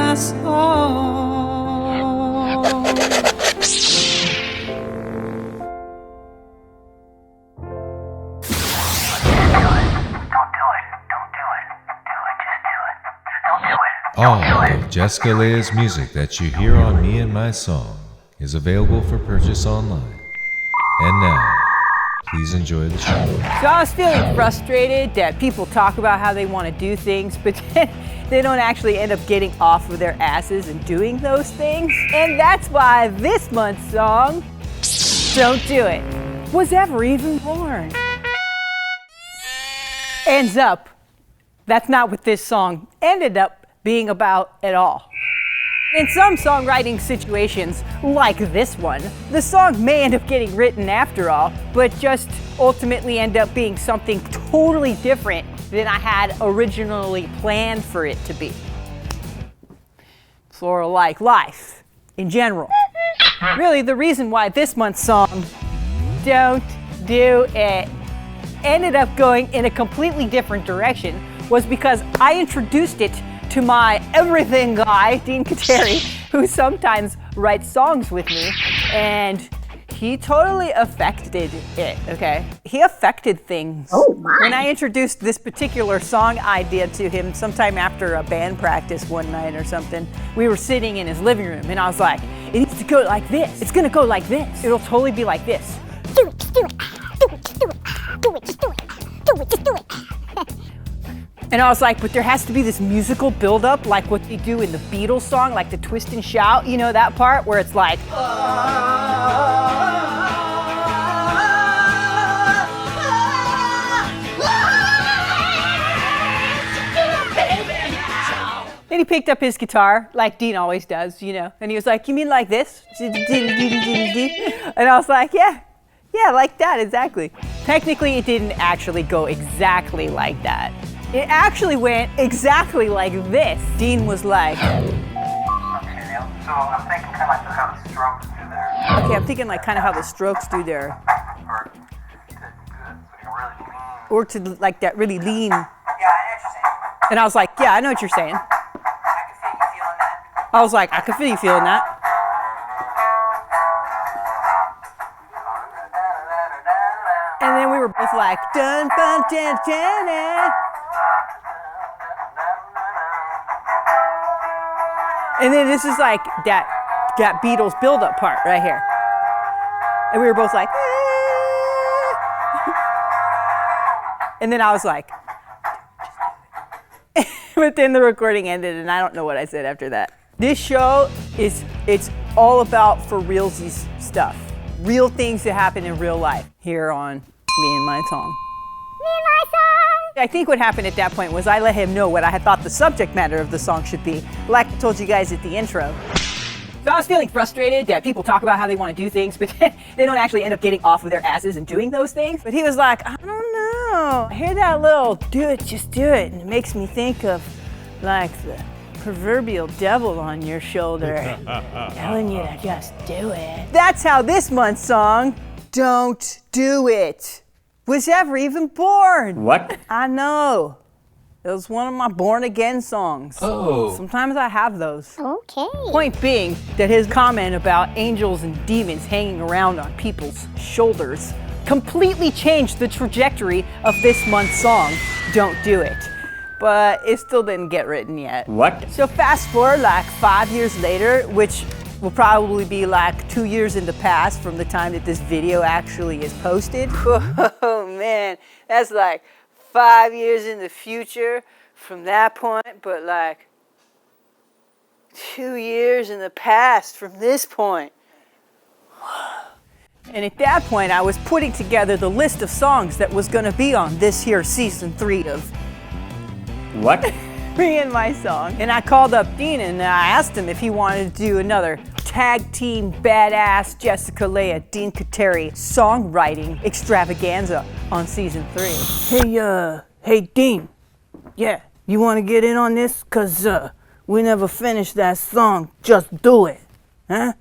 my song. All of Jessica Leia's music that you hear on Me and My Song is available for purchase online. And now, please enjoy the show. So I was feeling frustrated that people talk about how they want to do things, but then they don't actually end up getting off of their asses and doing those things. And that's why this month's song, Don't Do It, was ever even born. Ends up, that's not what this song ended up being about at all. In some songwriting situations, like this one, the song may end up getting written after all, but just ultimately end up being something totally different than I had originally planned for it to be. Sort of like life in general. Really, the reason why this month's song, Don't Do It, ended up going in a completely different direction was because I introduced it to my everything guy, Dean Kattari, who sometimes writes songs with me, and he totally affected it, okay? He affected things. Oh my. When I introduced this particular song idea to him sometime after a band practice one night or something, we were sitting in his living room, and I was like, it needs to go like this. It's gonna go like this. It'll totally be like this. Do it, just do it. Do it, just do it. Do it, just do it. Do it, just do it. And I was like, but there has to be this musical buildup, like what they do in the Beatles song, like the twist and shout, you know, that part where it's like, Then he picked up his guitar, like Dean always does, you know, and he was like, you mean like this? And I was like, yeah, like that, exactly. Technically, it didn't actually go exactly like that. It actually went exactly like this. Dean was like, Okay, so I'm thinking kind of like how the strokes do there. okay, I'm thinking like kind of how the Strokes do there. Or to good, so you can really lean. Or to like that really lean. Yeah, I know what you're saying. And I was like, yeah, I know what you're saying. I can feel you feeling that. I was like, I can feel you feeling that. And then we were both like, dun, dun, dun, dun, dun. And then this is like that Beatles build-up part right here. And we were both like, and then I was like, but then the recording ended and I don't know what I said after that. This show it's all about for realsies stuff. Real things that happen in real life here on Me and My Song. Me and my song. I think what happened at that point was I let him know what I had thought the subject matter of the song should be, like I told you guys at the intro. So I was feeling frustrated that people talk about how they want to do things, but then they don't actually end up getting off of their asses and doing those things. But he was like, I don't know. I hear that little do it, just do it. And it makes me think of like the proverbial devil on your shoulder telling you to just do it. That's how this month's song, Don't Do It, was ever even born. What? I know. It was one of my born again songs. Oh. Sometimes I have those. Okay. Point being that his comment about angels and demons hanging around on people's shoulders completely changed the trajectory of this month's song, Don't Do It. But it still didn't get written yet. What? So fast forward like 5 years later, which will probably be like 2 years in the past from the time that this video actually is posted. Oh man, that's like 5 years in the future from that point, but like 2 years in the past from this point. And at that point, I was putting together the list of songs that was gonna be on this here season 3 of What? Me and My Song. And I called up Dean and I asked him if he wanted to do another tag team badass Jessica Leia, Dean Kattari songwriting extravaganza on season 3. Hey Dean, yeah, you wanna get in on this? Cause we never finished that song, Just Do It, huh?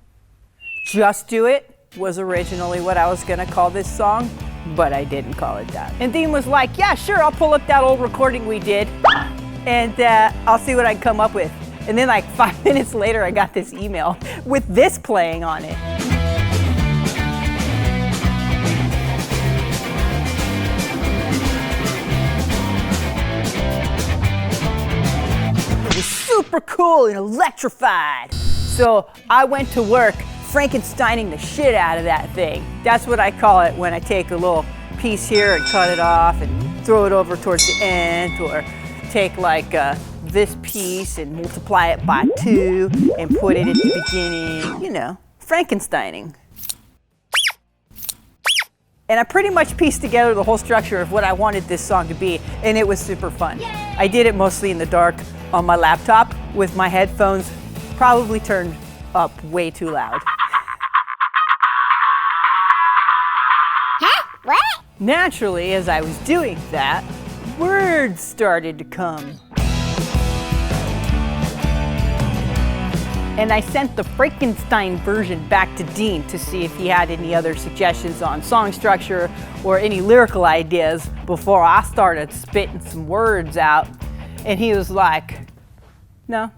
Just Do It was originally what I was gonna call this song, but I didn't call it that. And Dean was like, yeah, sure, I'll pull up that old recording we did and I'll see what I can come up with. And then like 5 minutes later, I got this email with this playing on it. It was super cool and electrified. So I went to work Frankensteining the shit out of that thing. That's what I call it when I take a little piece here and cut it off and throw it over towards the end, or take like this piece and multiply it by 2 and put it at the beginning, you know, Frankensteining. And I pretty much pieced together the whole structure of what I wanted this song to be, and it was super fun. I did it mostly in the dark on my laptop with my headphones probably turned up way too loud. Huh? What? Naturally, as I was doing that, words started to come. And I sent the Frankenstein version back to Dean to see if he had any other suggestions on song structure or any lyrical ideas before I started spitting some words out. And he was like, no.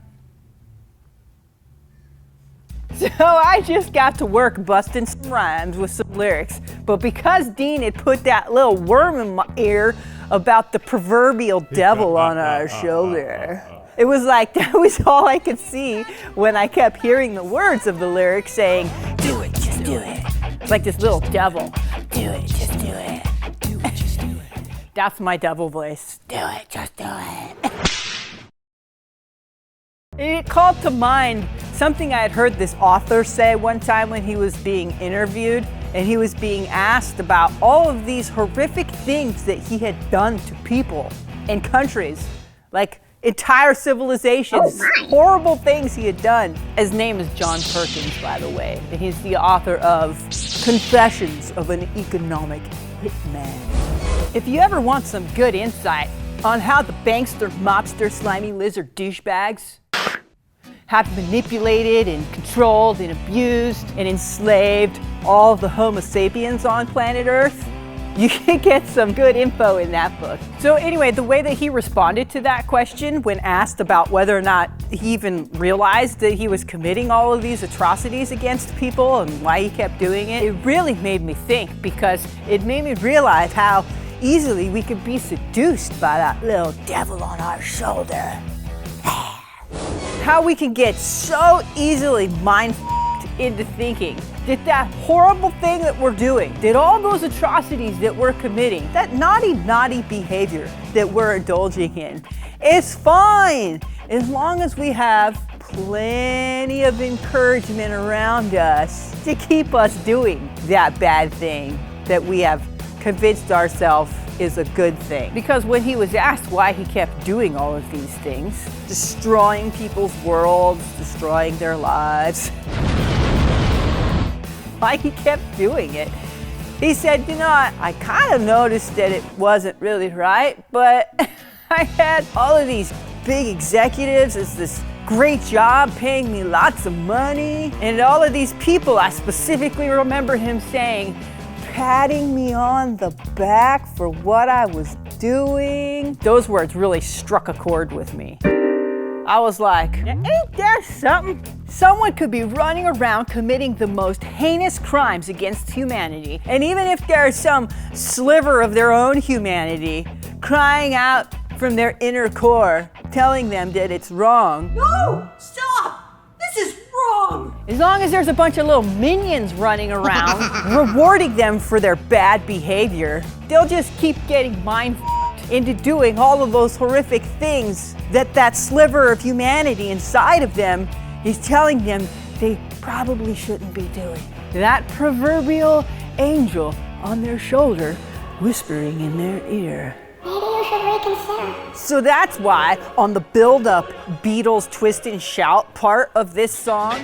So I just got to work busting some rhymes with some lyrics. But because Dean had put that little worm in my ear about the proverbial devil on our shoulder, it was like that was all I could see when I kept hearing the words of the lyrics saying, do it, just do it. It's like this little devil. Do it, just do it. Do it, just do it. That's my devil voice. Do it, just do it. It called to mind something I had heard this author say one time when he was being interviewed, and he was being asked about all of these horrific things that he had done to people and countries, like entire civilizations, horrible things he had done. His name is John Perkins, by the way, and he's the author of Confessions of an Economic Hitman. If you ever want some good insight on how the bankster, mobster, slimy lizard douchebags have manipulated and controlled and abused and enslaved all the Homo sapiens on planet Earth, you can get some good info in that book. So anyway, the way that he responded to that question when asked about whether or not he even realized that he was committing all of these atrocities against people and why he kept doing it, it really made me think, because it made me realize how easily we could be seduced by that little devil on our shoulder. How we can get so easily mind-f***ed into thinking that that horrible thing that we're doing, that all those atrocities that we're committing, that naughty behavior that we're indulging in, is fine as long as we have plenty of encouragement around us to keep us doing that bad thing that we have convinced ourselves is a good thing. Because when he was asked why he kept doing all of these things, destroying people's worlds, destroying their lives, why he kept doing it, he said, you know, I kind of noticed that it wasn't really right, but I had all of these big executives as this great job paying me lots of money, and all of these people, I specifically remember him saying, patting me on the back for what I was doing. Those words really struck a chord with me. I was like, ain't there something? Someone could be running around committing the most heinous crimes against humanity, and even if there's some sliver of their own humanity crying out from their inner core, telling them that it's wrong. No, stop! This is wrong! As long as there's a bunch of little minions running around, rewarding them for their bad behavior, they'll just keep getting mind-f***ed into doing all of those horrific things that sliver of humanity inside of them is telling them they probably shouldn't be doing. That proverbial angel on their shoulder whispering in their ear. Maybe you should reconsider. So that's why on the build-up Beatles twist and shout part of this song,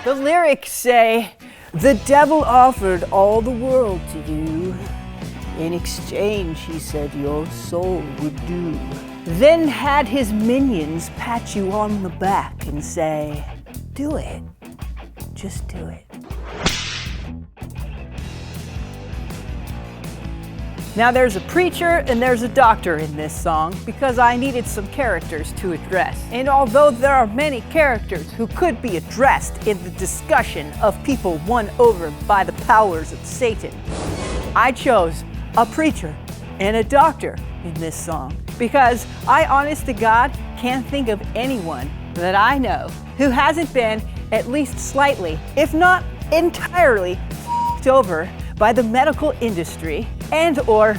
the lyrics say, the devil offered all the world to you. In exchange, he said your soul would do. Then had his minions pat you on the back and say, do it, just do it. Now there's a preacher and there's a doctor in this song because I needed some characters to address. And although there are many characters who could be addressed in the discussion of people won over by the powers of Satan, I chose a preacher and a doctor in this song because I, honest to God, can't think of anyone that I know who hasn't been at least slightly, if not entirely, f***ed over by the medical industry and or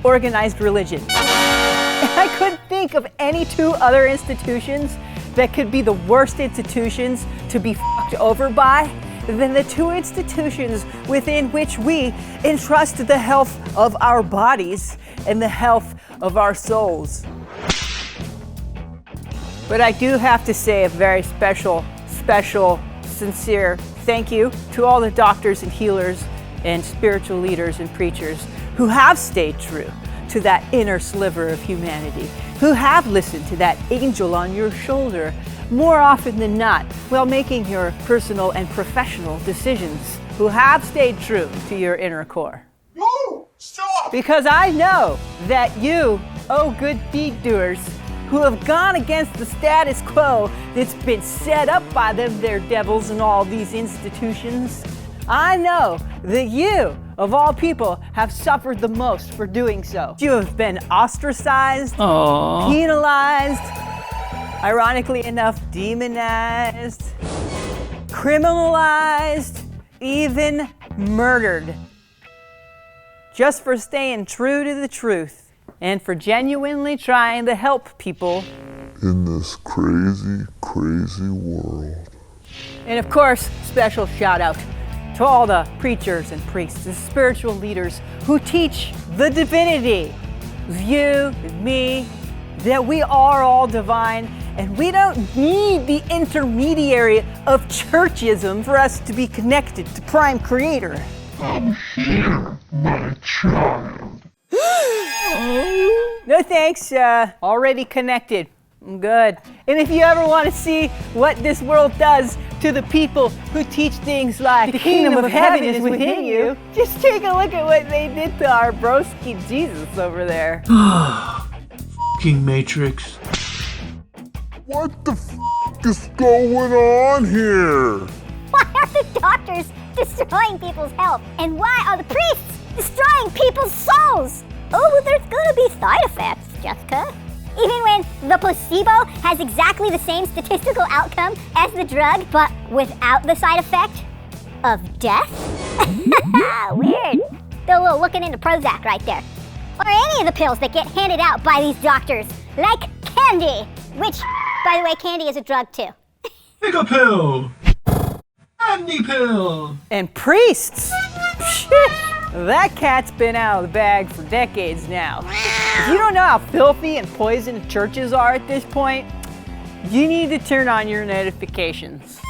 organized religion. I couldn't think of any two other institutions that could be the worst institutions to be f***ed over by than the two institutions within which we entrust the health of our bodies and the health of our souls. But I do have to say a very special, sincere thank you to all the doctors and healers and spiritual leaders and preachers who have stayed true to that inner sliver of humanity, who have listened to that angel on your shoulder more often than not while making your personal and professional decisions, who have stayed true to your inner core. No! Stop! Because I know that you, oh good deed doers, who have gone against the status quo that's been set up by them, their devils and all these institutions, I know that you, of all people, have suffered the most for doing so. You have been ostracized, penalized, ironically enough, demonized, criminalized, even murdered. Just for staying true to the truth and for genuinely trying to help people In this crazy, crazy world. And of course, special shout out to all the preachers and priests and spiritual leaders who teach the divinity, you and me, that we are all divine and we don't need the intermediary of churchism for us to be connected to Prime Creator. I'm here, my child. No thanks, already connected. I'm good. And if you ever want to see what this world does to the people who teach things like the kingdom of heaven is within you, just take a look at what they did to our broski Jesus over there. King Matrix. What the is going on here? Why are the doctors destroying people's health? And why are the priests destroying people's souls? Oh, there's gonna be side effects, Jessica. Even when the placebo has exactly the same statistical outcome as the drug, but without the side effect of death? Weird. Do a little looking into Prozac right there. Or any of the pills that get handed out by these doctors, like candy, which, by the way, candy is a drug too. Pick a pill. Candy pill. And priests! Shit! That cat's been out of the bag for decades now. If you don't know how filthy and poisoned churches are at this point, you need to turn on your notifications.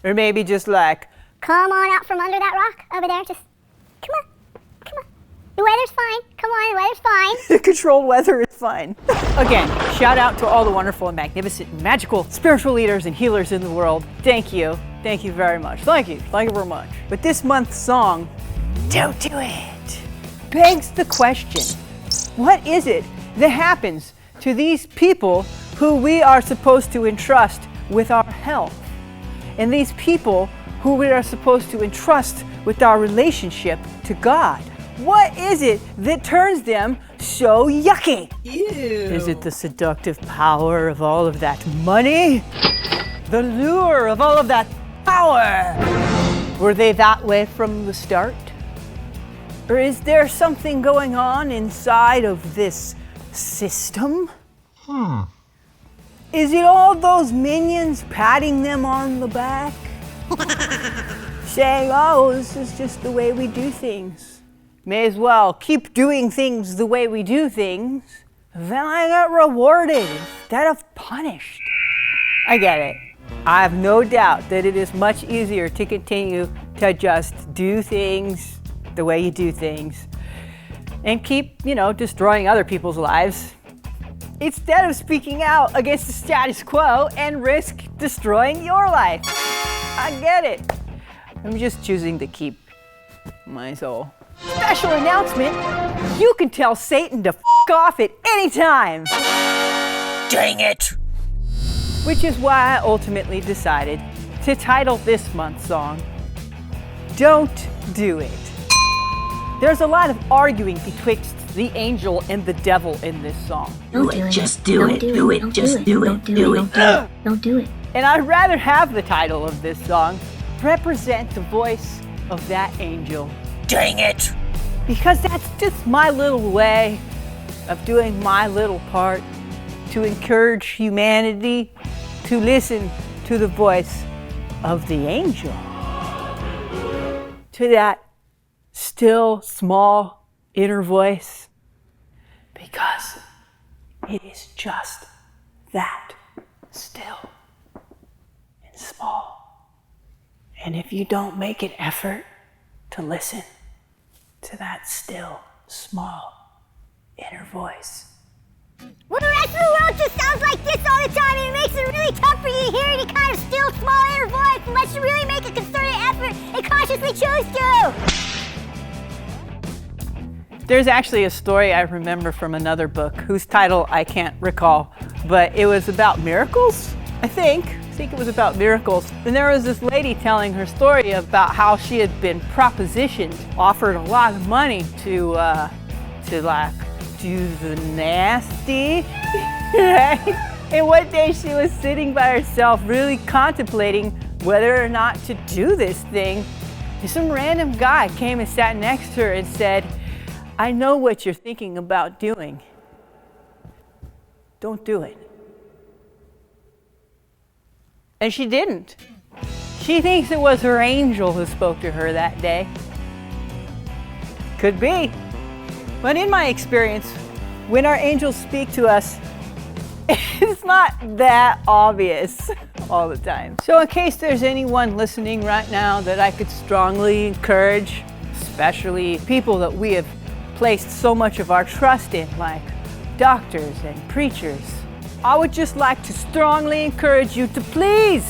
Or maybe just like, Come on out from under that rock over there. Just, come on. The weather's fine. Come on, the weather's fine. the controlled weather is fine. Again, shout out to all the wonderful and magnificent and magical spiritual leaders and healers in the world. Thank you. Thank you very much. Thank you very much. But this month's song, Don't Do It, begs the question, what is it that happens to these people who we are supposed to entrust with our health? And these people who we are supposed to entrust with our relationship to God? What is it that turns them so yucky? Ew. Is it the seductive power of all of that money? The lure of all of that power? Were they that way from the start? Or is there something going on inside of this system? Is it all those minions patting them on the back? Saying, oh, this is just the way we do things. May as well keep doing things the way we do things. Then I got rewarded instead of punished. I get it. I have no doubt that it is much easier to continue to just do things the way you do things and keep, destroying other people's lives instead of speaking out against the status quo and risk destroying your life. I get it. I'm just choosing to keep my soul. Special announcement, you can tell Satan to f*** off at any time. Dang it! Which is why I ultimately decided to title this month's song, Don't Do It. There's a lot of arguing betwixt the angel and the devil in this song. Do it, just do it, do it, just do it, do it. Don't do it. And I'd rather have the title of this song represent the voice of that angel. Dang it! Because that's just my little way of doing my little part to encourage humanity to listen to the voice of the angel. To that still, small, inner voice. Because it is just that still and small. And if you don't make an effort to listen to that still, small, inner voice, Well, the rest of the world just sounds like this all the time, and it makes it really tough for you to hear any kind of still, small inner voice unless you really make a concerted effort and consciously choose to. There's actually a story I remember from another book whose title I can't recall, but it was about miracles, I think it was about miracles. And there was this lady telling her story about how she had been propositioned, offered a lot of money to like do the nasty, right? And one day she was sitting by herself really contemplating whether or not to do this thing. And some random guy came and sat next to her and said, I know what you're thinking about doing. Don't do it. And she didn't. She thinks it was her angel who spoke to her that day. Could be. But in my experience, when our angels speak to us, it's not that obvious all the time. So in case there's anyone listening right now that I could strongly encourage, especially people that we have placed so much of our trust in, like doctors and preachers, I would just like to strongly encourage you to please,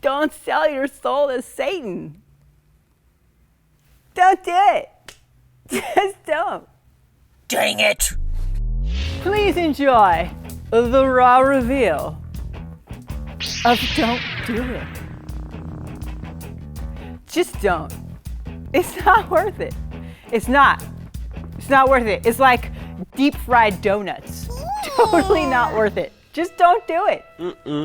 don't sell your soul to Satan. Don't do it. Just don't. Dang it! Please enjoy the raw reveal of Don't Do It. Just don't. It's not worth it. It's not. It's not worth it. It's like deep fried donuts. Totally not worth it. Just don't do it.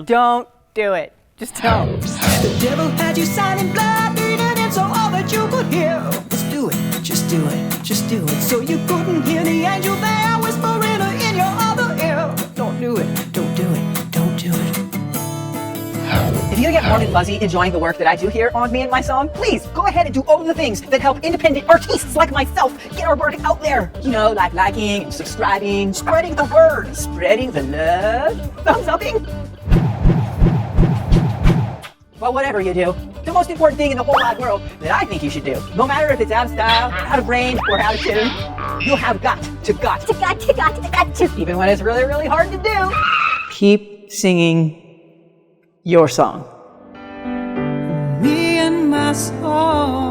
Don't do it. Just don't. The devil had you signing blood, bleeding in so all that you could hear. Just do it, just do it, just do it. So you couldn't hear the angel there whispering in your other ear. Don't do it, don't do it, don't do it. If you get warm and fuzzy enjoying the work that I do here on Me and My Song, please go ahead and do all of the things that help independent artists like myself get our work out there. You know, like liking and subscribing, spreading the word, spreading the love, thumbs upping. Well, whatever you do, the most important thing in the whole wide world that I think you should do, no matter if it's out of style, out of range, or out of tune, you have got to, even when it's really, really hard to do, keep singing your song. Me and my song.